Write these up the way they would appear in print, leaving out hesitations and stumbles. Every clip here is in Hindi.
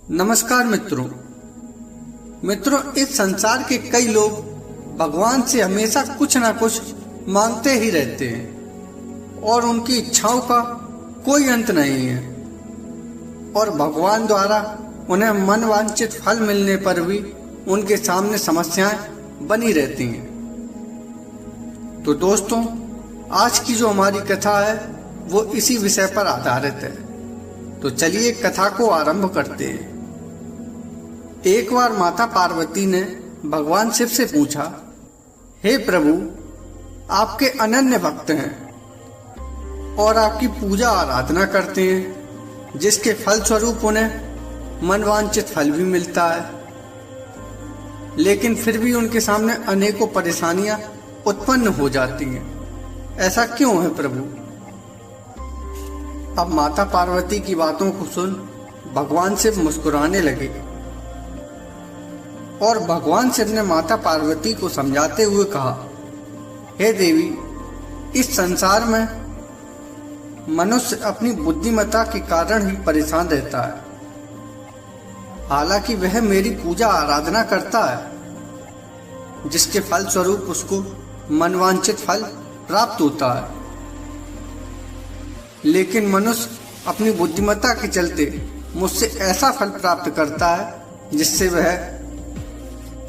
नमस्कार मित्रों, इस संसार के कई लोग भगवान से हमेशा कुछ ना कुछ मांगते ही रहते हैं और उनकी इच्छाओं का कोई अंत नहीं है और भगवान द्वारा उन्हें मनवांछित फल मिलने पर भी उनके सामने समस्याएं बनी रहती हैं। तो दोस्तों, आज की जो हमारी कथा है वो इसी विषय पर आधारित है। तो चलिए कथा को आरंभ करते हैं। एक बार माता पार्वती ने भगवान शिव से पूछा, हे प्रभु, आपके अनन्य भक्त हैं और आपकी पूजा आराधना करते हैं, जिसके फल स्वरूप उन्हें मनवांछित फल भी मिलता है, लेकिन फिर भी उनके सामने अनेकों परेशानियां उत्पन्न हो जाती हैं। ऐसा क्यों है प्रभु? अब माता पार्वती की बातों को सुन भगवान शिव मुस्कुराने लगे और भगवान शिव ने माता पार्वती को समझाते हुए कहा, हे देवी, इस संसार में मनुष्य अपनी बुद्धिमत्ता के कारण ही परेशान रहता है। हालांकि वह मेरी पूजा आराधना करता है, जिसके फल स्वरूप उसको मनवांछित फल प्राप्त होता है, लेकिन मनुष्य अपनी बुद्धिमत्ता के चलते मुझसे ऐसा फल प्राप्त करता है जिससे वह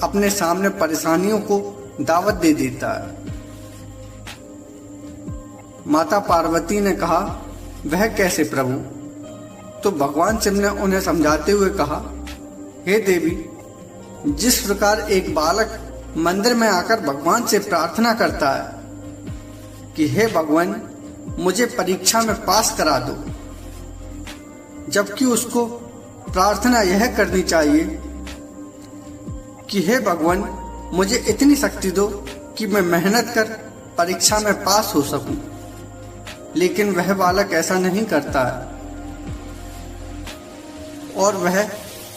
अपने सामने परेशानियों को दावत दे देता है। माता पार्वती ने कहा, वह कैसे प्रभु? तो भगवान शिव ने उन्हें समझाते हुए कहा, हे देवी, जिस प्रकार एक बालक मंदिर में आकर भगवान से प्रार्थना करता है कि हे भगवान, मुझे परीक्षा में पास करा दो, जबकि उसको प्रार्थना यह करनी चाहिए कि हे भगवान, मुझे इतनी शक्ति दो कि मैं मेहनत कर परीक्षा में पास हो सकूं, लेकिन वह बालक ऐसा नहीं करता है और वह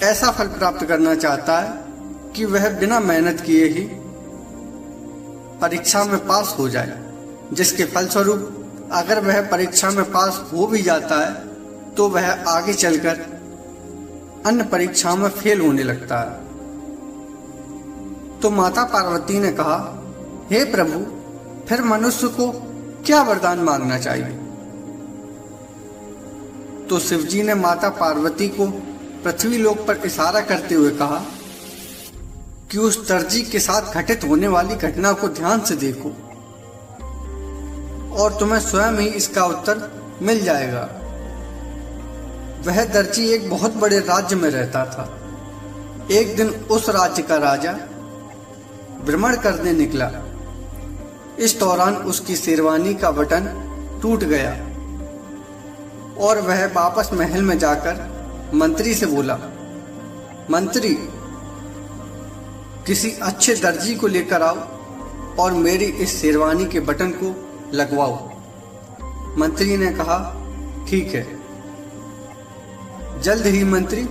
ऐसा फल प्राप्त करना चाहता है कि वह बिना मेहनत किए ही परीक्षा में पास हो जाए, जिसके फलस्वरूप अगर वह परीक्षा में पास हो भी जाता है तो वह आगे चलकर अन्य परीक्षाओं में फेल होने लगता है। तो माता पार्वती ने कहा, हे प्रभु, फिर मनुष्य को क्या वरदान मांगना चाहिए? तो शिवजी ने माता पार्वती को पृथ्वी लोक पर इशारा करते हुए कहा कि उस दर्जी के साथ घटित होने वाली घटना को ध्यान से देखो और तुम्हें स्वयं ही इसका उत्तर मिल जाएगा। वह दर्जी एक बहुत बड़े राज्य में रहता था। एक दिन उस राज्य का राजा भ्रमण करने निकला। इस दौरान उसकी शेरवानी का बटन टूट गया और वह वापस महल में जाकर मंत्री से बोला, मंत्री, किसी अच्छे दर्जी को लेकर आओ और मेरी इस शेरवानी के बटन को लगवाओ। मंत्री ने कहा, ठीक है। जल्द ही मंत्री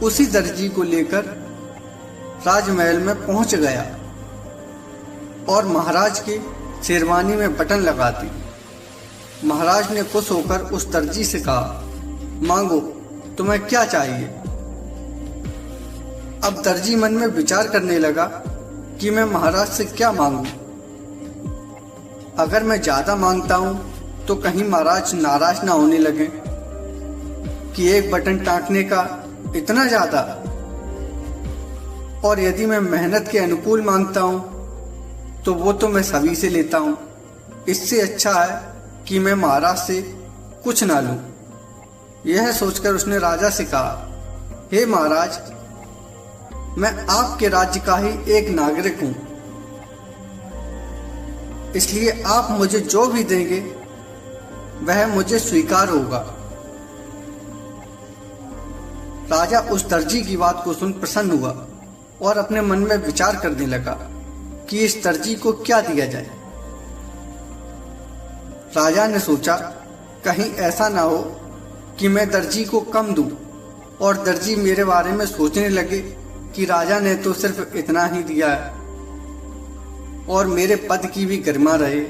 उसी दर्जी को लेकर राजमहल में पहुंच गया और महाराज के शेरवानी में बटन लगा दी। महाराज ने खुश होकर उस दर्जी से कहा, मांगो, तुम्हें क्या चाहिए? अब दर्जी मन में विचार करने लगा कि मैं महाराज से क्या मांगूं। अगर मैं ज्यादा मांगता हूं तो कहीं महाराज नाराज ना होने लगे कि एक बटन टाँकने का इतना ज्यादा, और यदि मैं मेहनत के अनुकूल मांगता हूं तो वो तो मैं सभी से लेता हूं। इससे अच्छा है कि मैं महाराज से कुछ ना लूं। यह सोचकर उसने राजा से कहा, हे महाराज, मैं आपके राज्य का ही एक नागरिक हूं, इसलिए आप मुझे जो भी देंगे वह मुझे स्वीकार होगा। राजा उस दर्जी की बात को सुन प्रसन्न हुआ और अपने मन में विचार करने लगा कि इस दर्जी को क्या दिया जाए। राजा ने सोचा, कहीं ऐसा ना हो कि मैं दर्जी को कम दूं और दर्जी मेरे बारे में सोचने लगे कि राजा ने तो सिर्फ इतना ही दिया है और मेरे पद की भी गरिमा रहे,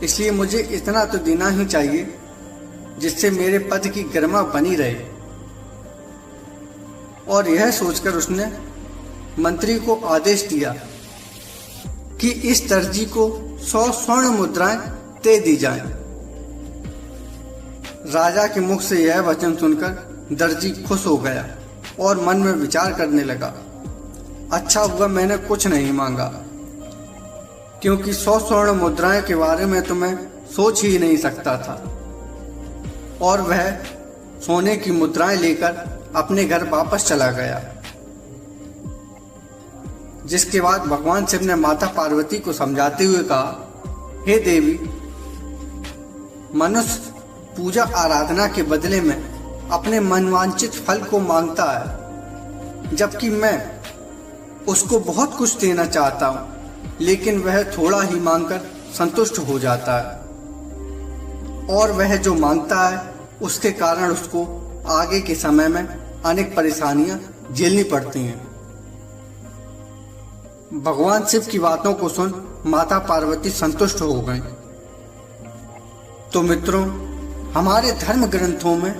इसलिए मुझे इतना तो देना ही चाहिए जिससे मेरे पद की गरिमा बनी रहे। और यह सोचकर उसने मंत्री को आदेश दिया कि इस दर्जी को 100 स्वर्ण मुद्राएं दे दी जाएं। राजा के मुख से यह वचन सुनकर दर्जी खुश हो गया और मन में विचार करने लगा, अच्छा हुआ मैंने कुछ नहीं मांगा, क्योंकि 100 स्वर्ण मुद्राएं के बारे में तो मैं सोच ही नहीं सकता था। और वह सोने की मुद्राएं लेकर अपने घर वापस चला गया। जिसके बाद भगवान शिव ने माता पार्वती को समझाते हुए कहा, हे देवी, मनुष्य पूजा आराधना के बदले में अपने मनवांछित फल को मांगता है, जबकि मैं उसको बहुत कुछ देना चाहता हूं, लेकिन वह थोड़ा ही मांगकर संतुष्ट हो जाता है। और वह जो मांगता है उसके कारण उसको आगे के समय में अनेक परेशानियां झेलनी पड़ती हैं। भगवान शिव की बातों को सुन माता पार्वती संतुष्ट हो गईं। तो मित्रों, हमारे धर्म ग्रंथों में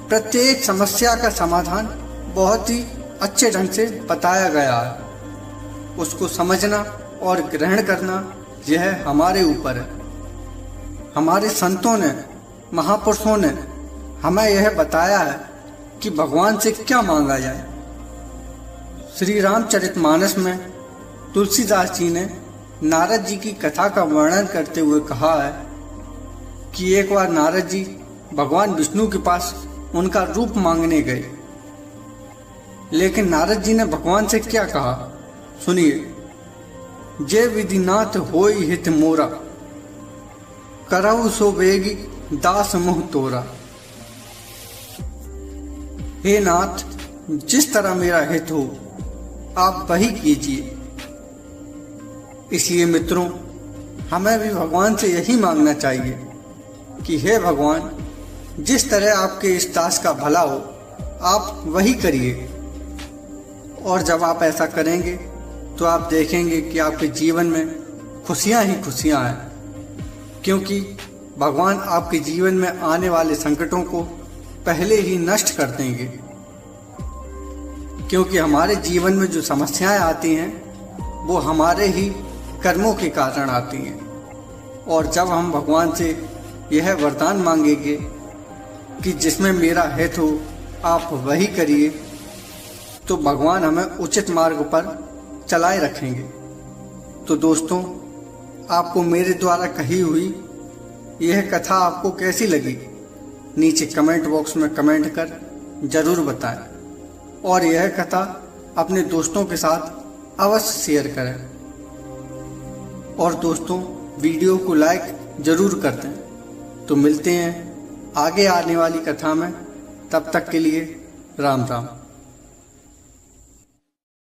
प्रत्येक समस्या का समाधान बहुत ही अच्छे ढंग से बताया गया है। उसको समझना और ग्रहण करना यह हमारे ऊपर है। हमारे संतों ने, महापुरुषों ने हमें यह बताया है कि भगवान से क्या मांगा जाए। श्री रामचरितमानस में तुलसीदास जी ने नारद जी की कथा का वर्णन करते हुए कहा है कि एक बार नारद जी भगवान विष्णु के पास उनका रूप मांगने गए। लेकिन नारद जी ने भगवान से क्या कहा, सुनिए, जय विधिनाथ होई हित मोरा, करऊ सो बेगी दास मुह तोरा। हे नाथ, जिस तरह मेरा हित हो आप वही कीजिए। इसलिए मित्रों, हमें भी भगवान से यही मांगना चाहिए कि हे भगवान, जिस तरह आपके इस दास का भला हो आप वही करिए। और जब आप ऐसा करेंगे तो आप देखेंगे कि आपके जीवन में खुशियां ही खुशियां हैं, क्योंकि भगवान आपके जीवन में आने वाले संकटों को पहले ही नष्ट कर देंगे। क्योंकि हमारे जीवन में जो समस्याएं आती हैं वो हमारे ही कर्मों के कारण आती हैं। और जब हम भगवान से यह वरदान मांगेंगे कि जिसमें मेरा हित हो आप वही करिए, तो भगवान हमें उचित मार्ग पर चलाए रखेंगे। तो दोस्तों, आपको मेरे द्वारा कही हुई यह कथा आपको कैसी लगी, नीचे कमेंट बॉक्स में कमेंट कर जरूर बताएं। और यह कथा अपने दोस्तों के साथ अवश्य शेयर करें। और दोस्तों, वीडियो को लाइक जरूर कर दें। तो मिलते हैं आगे आने वाली कथा में, तब तक के लिए राम राम।